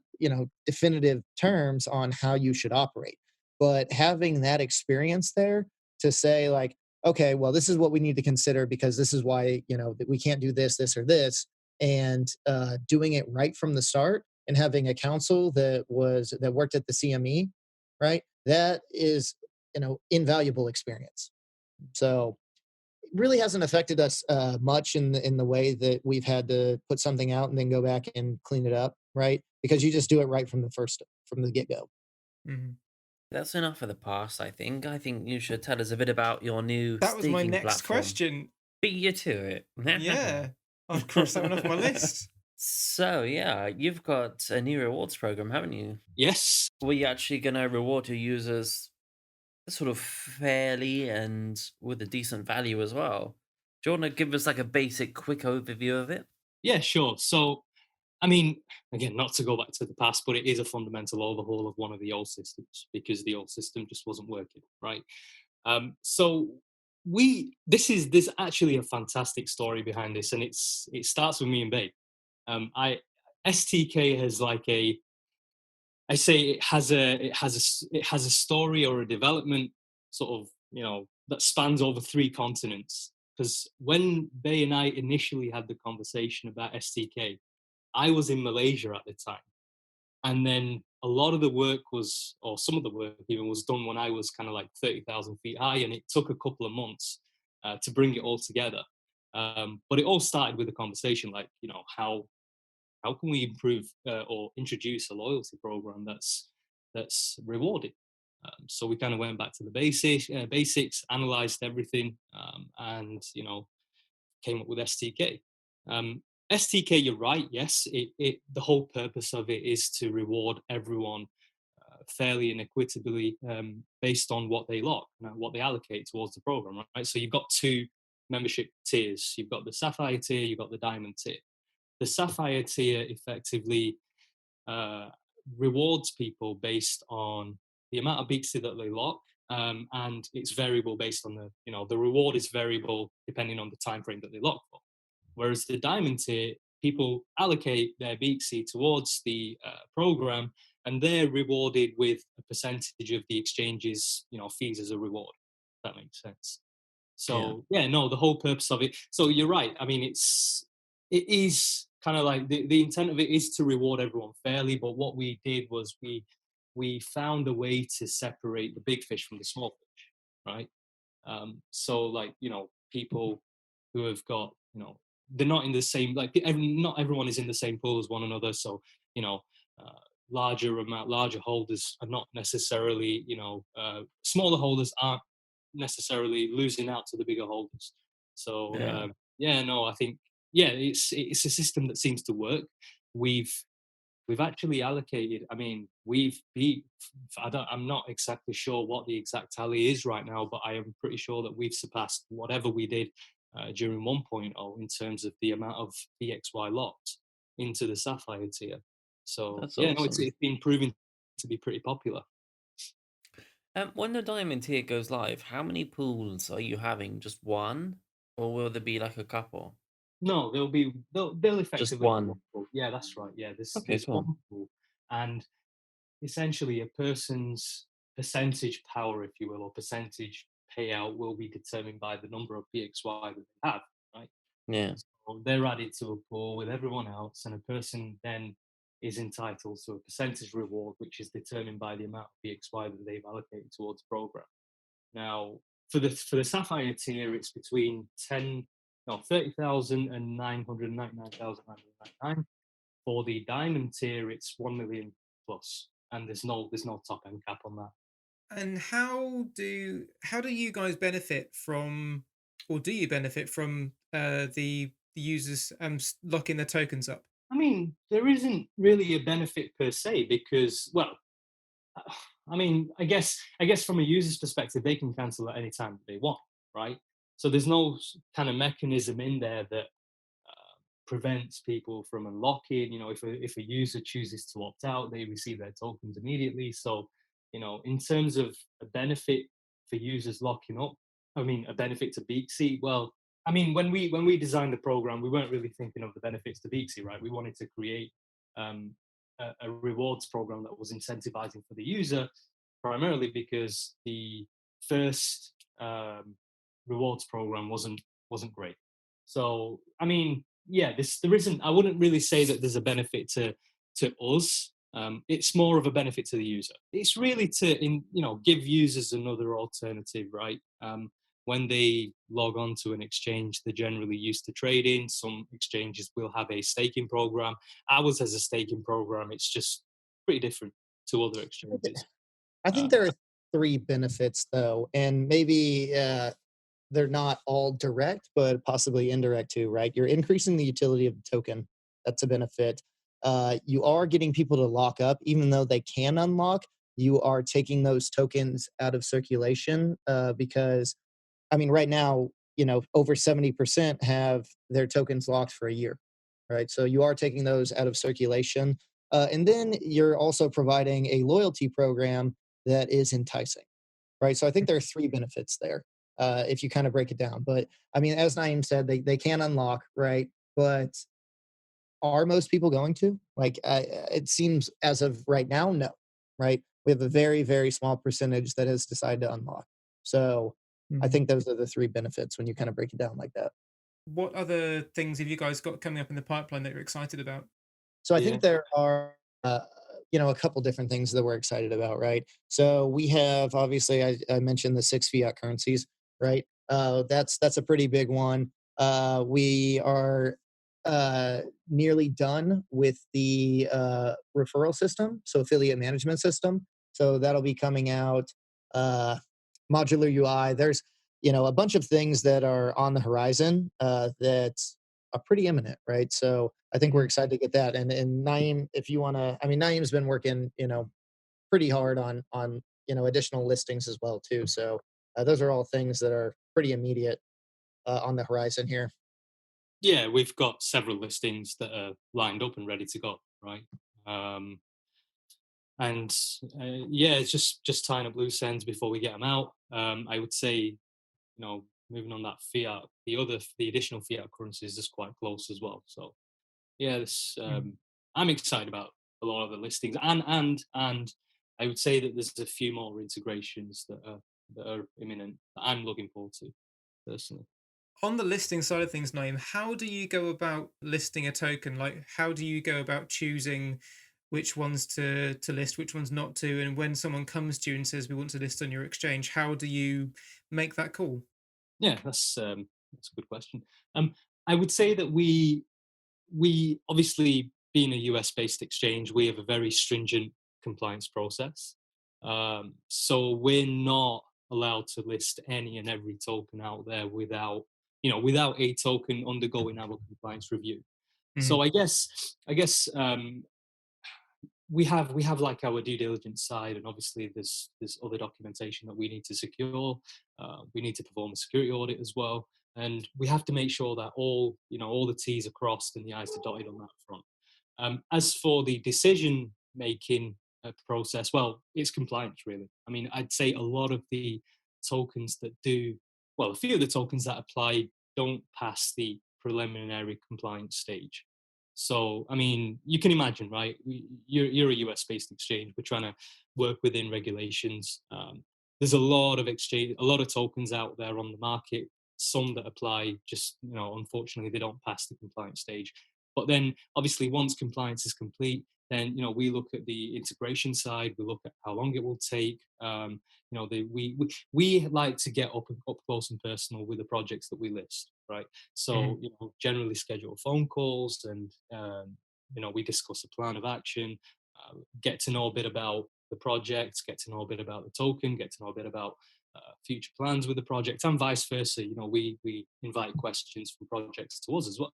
definitive terms on how you should operate. But having that experience there to say like, okay, well, this is what we need to consider because this is why that we can't do this, or this, and doing it right from the start and having a counsel that worked at the CME, right? That is invaluable experience. So really hasn't affected us much in the way that we've had to put something out and then go back and clean it up, right? Because you just do it right from the get-go. Mm-hmm. That's enough for the past, I think. I think you should tell us a bit about your new That was my staking next platform. question. Beat you to it. Yeah, I've crossed that one off my list. So, yeah, you've got a new rewards program, haven't you? Yes. Were you actually going to reward your users sort of fairly and with a decent value as well? Do you want to give us like a basic quick overview of it? Yeah, sure. So, I mean, again, not to go back to the past, but it is a fundamental overhaul of one of the old systems because the old system just wasn't working, right? So there's actually a fantastic story behind this, and it starts with me and Bay. STK has like it has a story or a development sort of that spans over 3 continents. Because when Bay and I initially had the conversation about STK, I was in Malaysia at the time, and then a lot of the work was, or some of the work even, was done when I was kind of like 30,000 feet high, and it took a couple of months to bring it all together. But it all started with a conversation like, how can we improve or introduce a loyalty program that's rewarded? So we kind of went back to the basics, analyzed everything, and came up with STK. STK, you're right. Yes, the whole purpose of it is to reward everyone fairly and equitably based on what they lock, what they allocate towards the program. Right. So you've got 2 membership tiers. You've got the Sapphire tier. You've got the Diamond tier. The Sapphire tier effectively rewards people based on the amount of Beaxy that they lock, and it's variable based on the reward is variable depending on the time frame that they lock for. Whereas the Diamond tier, people allocate their Beaxy towards the program, and they're rewarded with a percentage of the exchange's fees as a reward. If that makes sense. So the whole purpose of it. So you're right. I mean, it is kind of like the intent of it is to reward everyone fairly. But what we did was we found a way to separate the big fish from the small fish, right? So like people who have got they're not in the same, like not everyone is in the same pool as one another. So larger holders are not necessarily smaller holders aren't necessarily losing out to the bigger holders. So I think it's a system that seems to work. We've actually allocated. I mean, I'm not exactly sure what the exact tally is right now, but I am pretty sure that we've surpassed whatever we did during 1.0 in terms of the amount of BXY locked into the Sapphire tier. So That's awesome. it's been proven to be pretty popular. When the diamond tier goes live, how many pools are you having? Just one, or will there be like a couple? No, they'll Just effectively be one. one pool. Yeah, that's right. Yeah, Okay, there's cool. one pool, and essentially a person's percentage power, if you will, or percentage payout will be determined by the number of BXY that they have, right? Yeah. So they're added to a pool with everyone else, and a person then is entitled to a percentage reward, which is determined by the amount of BXY that they've allocated towards the program. Now, for the Sapphire tier, it's between 30,000 and 999,999. For the Diamond tier, it's 1 million plus, and there's no top end cap on that. And how do you guys benefit from, or do you benefit from the users locking their tokens up? I mean, there isn't really a benefit per se because, well, I mean, I guess from a user's perspective, they can cancel at any time they want, right? So there's no kind of mechanism in there that prevents people from unlocking. You know, if a user chooses to opt out, they receive their tokens immediately. So, you know, in terms of a benefit for users locking up, I mean, a benefit to Beaxy. Well, I mean, when we designed the program, we weren't really thinking of the benefits to Beaxy, right? We wanted to create um, a rewards program that was incentivizing for the user, primarily because the first rewards program wasn't great. So, I mean, yeah, there isn't. I wouldn't really say that there's a benefit to us. It's more of a benefit to the user. It's really give users another alternative, right? When they log on to an exchange, they're generally used to trading. Some exchanges will have a staking program. Ours has a staking program. It's just pretty different to other exchanges. I think Um, there are three benefits though, and maybe they're not all direct, but possibly indirect too, right? You're increasing the utility of the token. That's a benefit. You are getting people to lock up, even though they can unlock. You are taking those tokens out of circulation because, I mean, right now, over 70% have their tokens locked for a year, right? So you are taking those out of circulation. And then you're also providing a loyalty program that is enticing, right? So I think there are three benefits there if you kind of break it down. But I mean, as Naeem said, they can unlock, right? But are most people going to? Like, it seems as of right now, no, right? We have a very, very small percentage that has decided to unlock. So I Mhm. think those are the three benefits when you kind of break it down like that. What other things have you guys got coming up in the pipeline that you're excited about? So I yeah, think there are, a couple different things that we're excited about, right? So we have obviously I mentioned the six fiat currencies, right? That's a pretty big one. We are nearly done with the referral system, so affiliate management system. So that'll be coming out. Uh, Modular UI. There's a bunch of things that are on the horizon that are pretty imminent, right? So I think we're Mhm. excited to get that. And Naeem, if you want to, I mean, Naeem's been working, pretty hard on additional listings as well too. So those are all things that are pretty immediate on the horizon here. yeah, we've got several listings that are lined up and ready to go, right? Um, and yeah, it's just tying up loose ends before we get them out. I would say, moving on that fiat, the additional fiat currencies is quite close as well. So yeah, Mhm. I'm excited about a lot of the listings, and I would say that there's a few more integrations that are imminent that I'm looking forward to personally. On the listing side of things, Naeem, how do you go about listing a token? Like, how do you go about choosing which ones to list, which ones not to? And when someone comes to you and says we want to list on your exchange, how do you make that call? Yeah, that's a good question. I would say that we obviously being a US based exchange, we have a very stringent compliance process. So we're not allowed to list any and every token out there without a token undergoing our compliance review. So Mhm. I guess we have like our due diligence side, and obviously there's other documentation that we need to secure. We need to perform a security audit as well, and we have to make sure that all the T's are crossed and the I's are dotted on that front. As for the decision making, process? Well, it's compliance, really. I mean, I'd say a lot of the tokens that do, well, a few of the tokens that apply don't pass the preliminary compliance stage. So, I mean, you can imagine, right? You're a US-based exchange. We're trying to work within regulations. There's a lot of exchange, a lot of tokens out there on the market. Some that apply, just unfortunately, they don't pass the compliance stage. But then, obviously, once compliance is complete, then we look at the integration side. We look at how long it will take. We like to get up close and personal with the projects that we list, right? So generally schedule phone calls, and we discuss a plan of action, get to know a bit about the project, get to know a bit about the token, get to know a bit about future plans with the project, and vice versa. We invite questions from projects to us as well.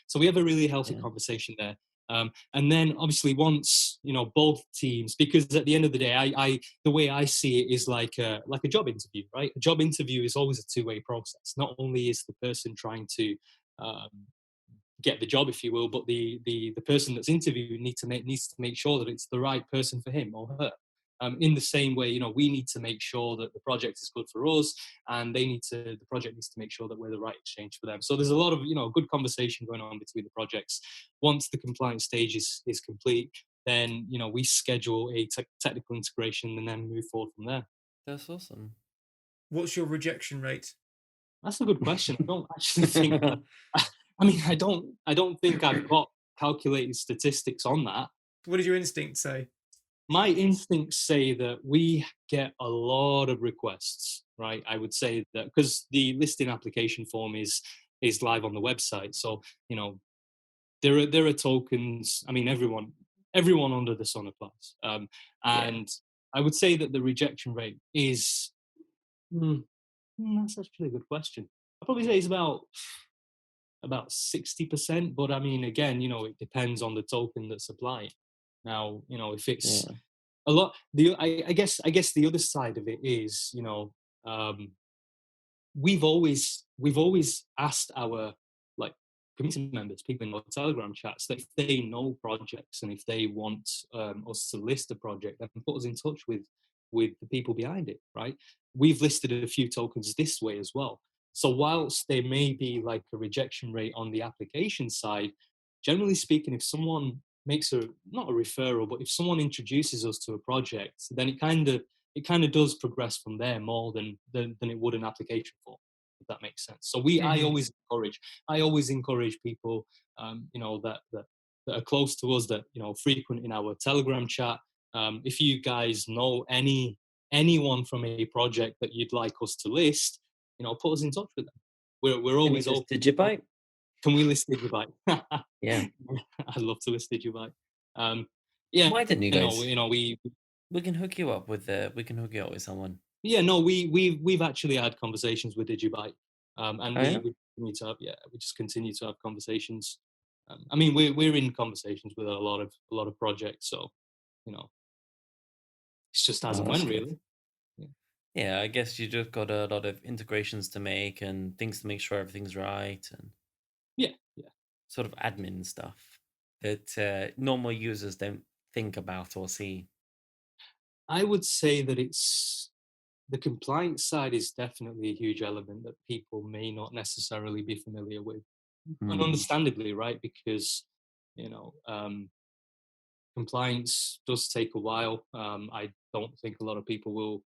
So we have a really healthy conversation there. And then obviously once both teams, because at the end of the day, I the way I see it is like a job interview, right? A job interview is always a two-way process. Not only is the person trying to get the job, if you will, but the person that's interviewing needs to make sure that it's the right person for him or her. In the same way, we need to make sure that the project is good for us, and the project needs to make sure that we're the right exchange for them. So there's a lot of, good conversation going on between the projects. Once the compliance stage is complete, then, we schedule a technical integration and then move forward from there. That's awesome. What's your rejection rate? That's a good question. I don't actually think I don't think I've got calculated statistics on that. What does your instinct say? My instincts say that we get a lot of requests, right? I would say that because the listing application form is live on the website. So, there are tokens. I mean, everyone under the sun applies. And I would say that the rejection rate is, that's actually a good question. I'd probably say it's about 60%, but I mean, again, it depends on the token that's applied. Now, if it's a lot, I guess the other side of it is, we've always asked our community members, people in our Telegram chats, that if they know projects and if they want us to list a project, then put us in touch with the people behind it, right? We've listed a few tokens this way as well. So whilst there may be like a rejection rate on the application side, generally speaking, if someone makes not a referral, but if someone introduces us to a project, then it kind of does progress from there more than it would an application form, if that makes sense. So I always encourage people, that are close to us, that frequent in our Telegram chat. If you guys know anyone from a project that you'd like us to list, put us in touch with them. We're always open. Digibyte? Can we list Digibyte? Yeah. I'd love to list Digibyte. Why didn't you guys? We can hook you up with someone. Yeah, no, we've actually had conversations with Digibyte, and we just continue to have conversations. I mean, we're in conversations with a lot of projects, so it's just as and when, really. Yeah, I guess you just got a lot of integrations to make and things to make sure everything's right, and sort of admin stuff that normal users don't think about or see. I would say that the compliance side is definitely a huge element that people may not necessarily be familiar with, and understandably, right? Because compliance does take a while. I don't think a lot of people will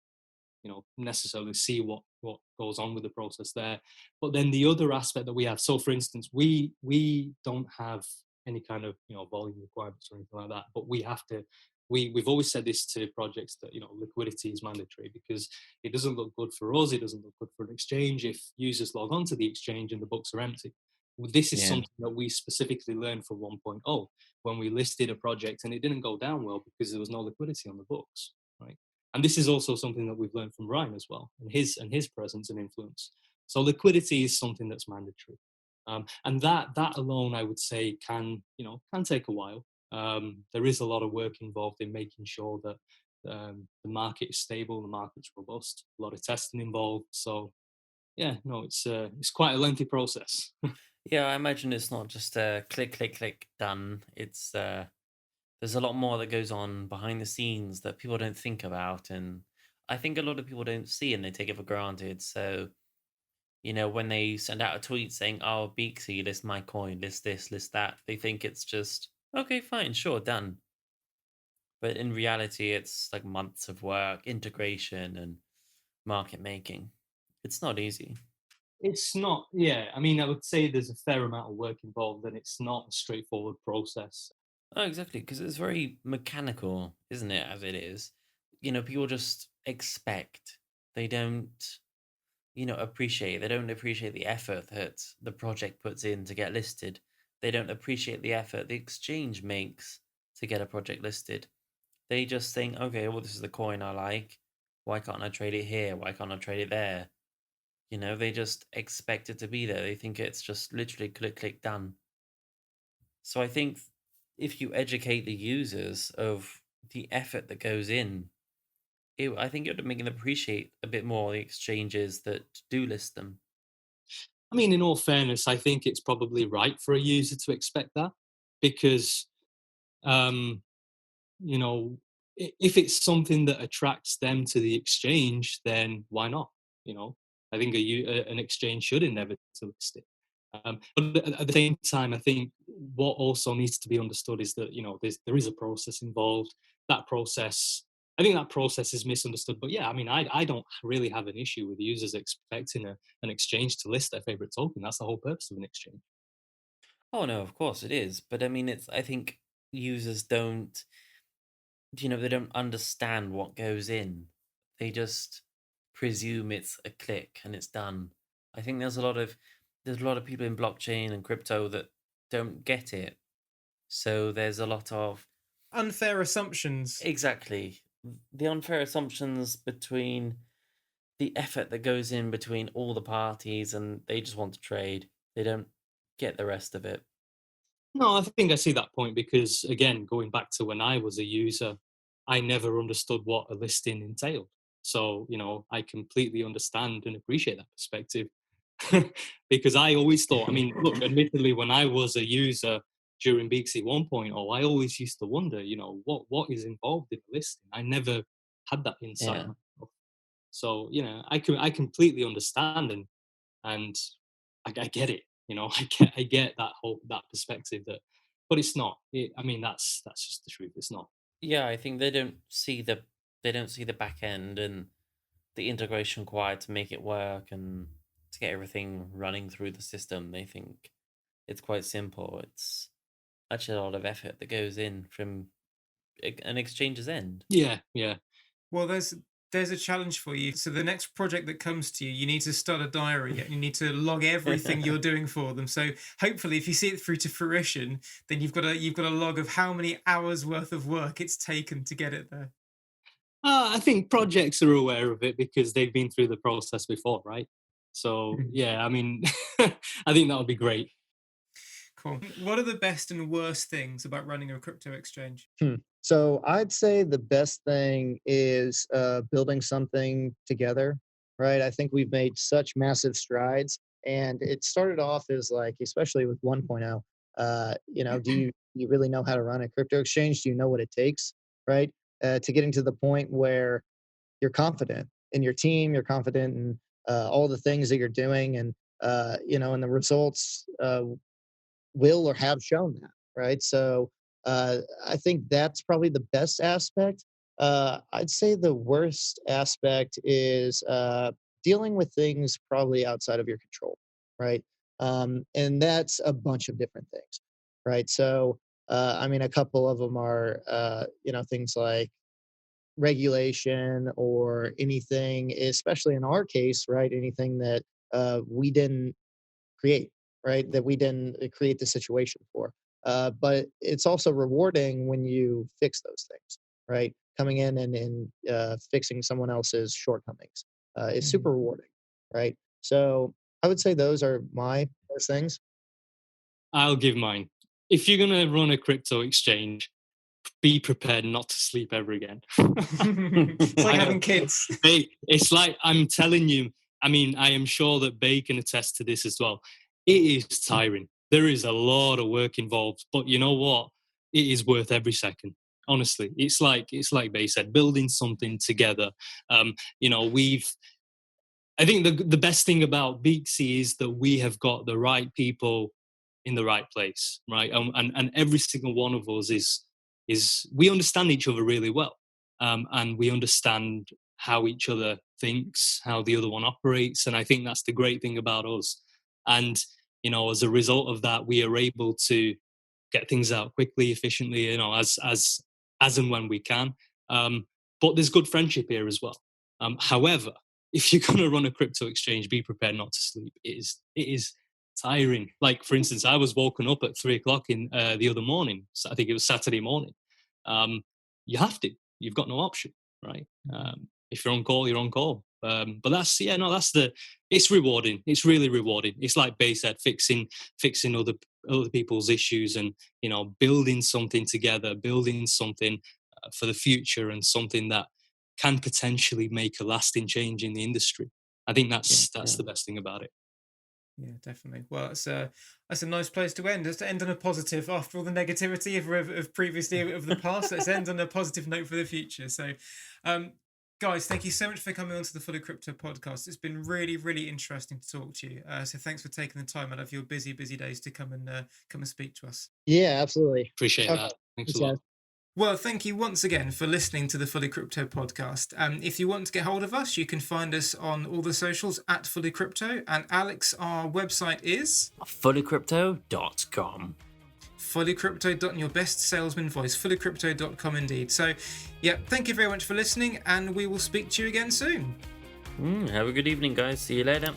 necessarily see what goes on with the process there. But then the other aspect that we have, so for instance, we don't have any kind of volume requirements or anything like that, but we've always said this to projects that liquidity is mandatory, because it doesn't look good for us, it doesn't look good for an exchange if users log on to the exchange and the books are empty. This is something that we specifically learned for 1.0 when we listed a project, and it didn't go down well because there was no liquidity on the books, right? And this is also something that we've learned from Ryan as well, and his presence and influence. So liquidity is something that's mandatory, and that alone, I would say, can take a while. There is a lot of work involved in making sure that the market is stable, the market's robust. A lot of testing involved. So it's quite a lengthy process. Yeah, I imagine it's not just click, click, click, done. It's there's a lot more that goes on behind the scenes that people don't think about, and I think a lot of people don't see and they take it for granted. So, when they send out a tweet saying, "Oh, Beaxy, list my coin, list this, list that," they think it's just okay, fine, sure, done. But in reality, it's like months of work, integration, and market making. It's not easy. It's not, yeah. I mean, I would say there's a fair amount of work involved, and it's not a straightforward process. Oh, exactly, because it's very mechanical, isn't it? As it is, people just expect. They don't, appreciate. They don't appreciate the effort that the project puts in to get listed. They don't appreciate the effort the exchange makes to get a project listed. They just think, okay, well, this is the coin I like. Why can't I trade it here? Why can't I trade it there? They just expect it to be there. They think it's just literally click, click, done. So I think if you educate the users of the effort that goes in, I think it would make them appreciate a bit more the exchanges that do list them. I mean, in all fairness, I think it's probably right for a user to expect that because, um, if it's something that attracts them to the exchange, then why not? I think an exchange should endeavour to list it. But at the same time, I think what also needs to be understood is that there is a process involved. I think that process is misunderstood. But yeah, I mean, I don't really have an issue with users expecting an exchange to list their favorite token. That's the whole purpose of an exchange. Oh no, of course it is. But I mean, I think users don't, they don't understand what goes in. They just presume it's a click and it's done. I think there's a lot of people in blockchain and crypto that don't get it. So there's a lot of unfair assumptions. Exactly. The unfair assumptions between the effort that goes in between all the parties, and they just want to trade. They don't get the rest of it. No, I think I see that point because, again, going back to when I was a user, I never understood what a listing entailed. So, I completely understand and appreciate that perspective because I always thought, I mean, look, admittedly, when I was a user during Beaxy 1.0, I always used to wonder, what is involved in a listing? I never had that insight. Yeah. So, I completely understand and I get it. I get that perspective but it's not. I mean, that's just the truth. It's not. Yeah, I think they don't see the back end and the integration required to make it work and to get everything running through the system. They think it's quite simple. It's actually a lot of effort that goes in from an exchange's end. Yeah, yeah. Well, there's a challenge for you. So the next project that comes to you, you need to start a diary and you need to log everything you're doing for them. So hopefully if you see it through to fruition, then you've got a log of how many hours worth of work it's taken to get it there. I think projects are aware of it because they've been through the process before, right? So yeah, I mean, I think that would be great. Cool. What are the best and worst things about running a crypto exchange? So I'd say the best thing is building something together, right? I think we've made such massive strides, and it started off as like, especially with 1.0, do you really know how to run a crypto exchange? Do you know what it takes, right? To getting to the point where you're confident in your team, you're confident in all the things that you're doing, and and the results will or have shown that, right? So I think that's probably the best aspect. I'd say the worst aspect is dealing with things probably outside of your control, right? And that's a bunch of different things, right? So, I mean, a couple of them are, things like regulation or anything, especially in our case, right? Anything that we didn't create, right? That we didn't create the situation for. But it's also rewarding when you fix those things, right? Coming in and fixing someone else's shortcomings is super rewarding, right? So I would say those are my worst things. I'll give mine. If you're going to run a crypto exchange, be prepared not to sleep ever again. It's like having kids. It's like, I'm telling you, I mean, I am sure that Bay can attest to this as well. It is tiring. There is a lot of work involved, but you know what? it is worth every second. Honestly, it's like Bay said, building something together. I think the best thing about Beaxy is that we have got the right people in the right place, right? And every single one of us is we understand each other really well, and we understand how each other thinks, how the other one operates, and I think that's the great thing about us. And as a result of that, we are able to get things out quickly, efficiently, as and when we can. But there's good friendship here as well. However, if you're going to run a crypto exchange, be prepared not to sleep. It is tiring. Like, for instance, I was woken up at 3:00 in the other morning. So I think it was Saturday morning. You have to. You've got no option, right? If you're on call, you're on call. But it's rewarding. It's really rewarding. It's like Bay said, fixing other people's issues, and building something together, building something for the future, and something that can potentially make a lasting change in the industry. I think that's the best thing about it. Yeah, definitely. Well, that's a nice place to end. Just to end on a positive after all the negativity of previously of the past. Let's end on a positive note for the future. So, guys, thank you so much for coming on to the FullyCrypto podcast. It's been really, really interesting to talk to you. So thanks for taking the time out of your busy days to come and speak to us. Yeah, absolutely. Appreciate that. Thanks a lot. Well, thank you once again for listening to the FullyCrypto podcast. If you want to get hold of us, you can find us on all the socials at FullyCrypto. And Alex, our website is FullyCrypto.com. FullyCrypto. Your best salesman voice. FullyCrypto.com indeed. So, yeah, thank you very much for listening, and we will speak to you again soon. Have a good evening, guys. See you later.